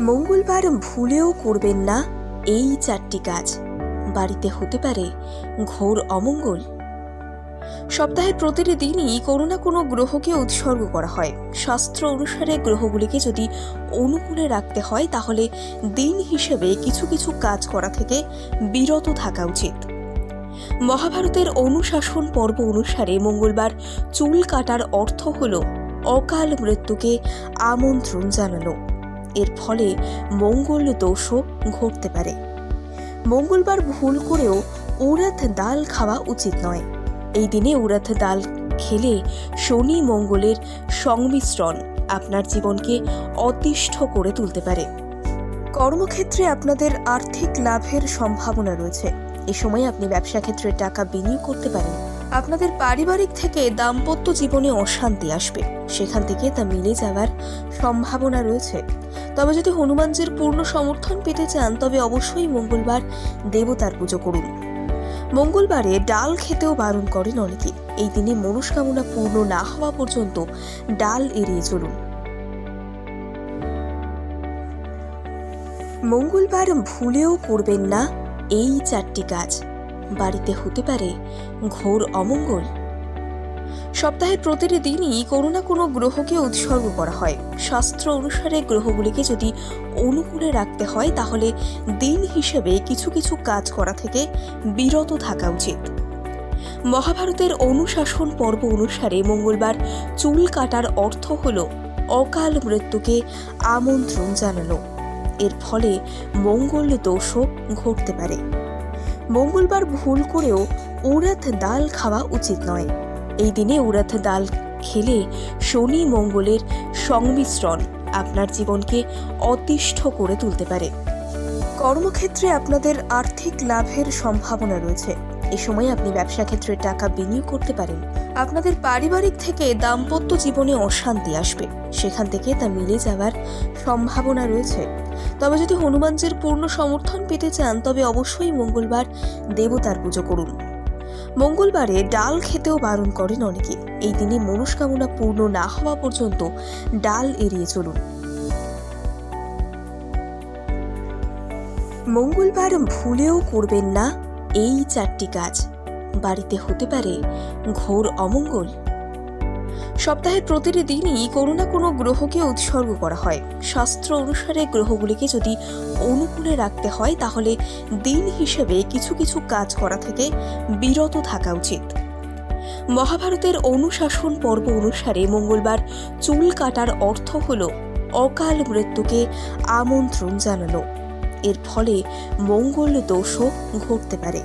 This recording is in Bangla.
মঙ্গলবার ভুলেও করবেন না এই 4টি কাজ। বাড়িতে হতে পারে ঘোর অমঙ্গল। সপ্তাহের প্রতিটি দিনই কোনো না কোনো গ্রহকে উৎসর্গ করা হয়। শাস্ত্র অনুসারে গ্রহগুলিকে যদি অনুকূলে রাখতে হয় তাহলে দিন হিসেবে কিছু কিছু কাজ করা থেকে বিরত থাকা উচিত। মহাভারতের অনুশাসন পর্ব অনুসারে মঙ্গলবার চুল কাটার অর্থ হল অকাল মৃত্যুকে আমন্ত্রণ জানানো। এর ফলে মঙ্গল দোষও ঘটতে পারে। মঙ্গলবার ভুল করেও উড়দ ডাল খাওয়া উচিত নয়। এই দিনে উড়দ ডাল খেলে শনি মঙ্গলের সংমিশ্রণ আপনার জীবনকে অতিষ্ঠ করে তুলতে পারে। কর্মক্ষেত্রে আপনাদের আর্থিক লাভের সম্ভাবনা রয়েছে। এ সময় আপনি ব্যবসা ক্ষেত্রে টাকা বিনিয়োগ করতে পারেন। আপনাদের পারিবারিক থেকে দাম্পত্য জীবনে অশান্তি আসবে, সেখান থেকে তা মিলে যাওয়ার সম্ভাবনা রয়েছে। তবে যদি হনুমানজির পূর্ণ সমর্থন পেতে চান তবে অবশ্যই মঙ্গলবার দেবতার পুজো করুন। মঙ্গলবারে ডাল খেতেও বারণ করেন অনেকে। এই দিনে মনস্কামনা পূর্ণ না হওয়া পর্যন্ত ডাল এড়িয়ে চলুন। মঙ্গলবার ভুলেও করবেন না এই 4টি কাজ। বাড়িতে হতে পারে ঘোর অমঙ্গল। সপ্তাহের প্রতিটি দিনই কোনো না কোনো গ্রহকে উৎসর্গ করা হয়। শাস্ত্র অনুসারে গ্রহগুলিকে যদি অনুকূলে রাখতে হয় তাহলে দিন হিসেবে কিছু কিছু কাজ করা থেকে বিরত থাকা উচিত। মহাভারতের অনুশাসন পর্ব অনুসারে মঙ্গলবার চুল কাটার অর্থ হল অকাল মৃত্যুকে আমন্ত্রণ জানানো। এর ফলে মঙ্গল দোষও ঘটতে পারে। মঙ্গলবার ভুল করেও উড়দ ডাল খাওয়া উচিত নয়। এই দিনে উড়দ ডাল খেলে শনি মঙ্গলের সংমিশ্রণ আপনার জীবনকে অতিষ্ঠ করে তুলতে পারে। কর্মক্ষেত্রে আপনাদের আর্থিক লাভের সম্ভাবনা রয়েছে। এ সময় আপনি ব্যবসা ক্ষেত্রে টাকা বিনিয়োগ করতে পারেন। আপনাদের পারিবারিক থেকে দাম্পত্য জীবনে অশান্তি আসবে, সেখান থেকে তা মিলে যাওয়ার সম্ভাবনা রয়েছে। তবে যদি হনুমানজির পূর্ণ সমর্থন পেতে চান তবে অবশ্যই মঙ্গলবার দেবতার পুজো করুন। মঙ্গলবারে ডাল খেতেও বারণ করেন অনেকে। এই দিনে মনস্কামনা পূর্ণ না হওয়া পর্যন্ত ডাল এড়িয়ে চলুন। মঙ্গলবার ভুলেও করবেন না এই 4টি কাজ। বাড়িতে হতে পারে ঘোর অমঙ্গল। সপ্তাহের প্রতিটি দিনই কোনো না কোনো গ্রহকে উৎসর্গ করা হয়। শাস্ত্র অনুসারে গ্রহগুলিকে যদি অনুকূলে রাখতে হয় তাহলে দিন হিসেবে কিছু কিছু কাজ করা থেকে বিরত থাকা উচিত। মহাভারতের অনুশাসন পর্ব অনুসারে মঙ্গলবার চুল কাটার অর্থ হল অকাল মৃত্যুকে আমন্ত্রণ জানানো। এর ফলে মঙ্গল দোষও ঘটতে পারে।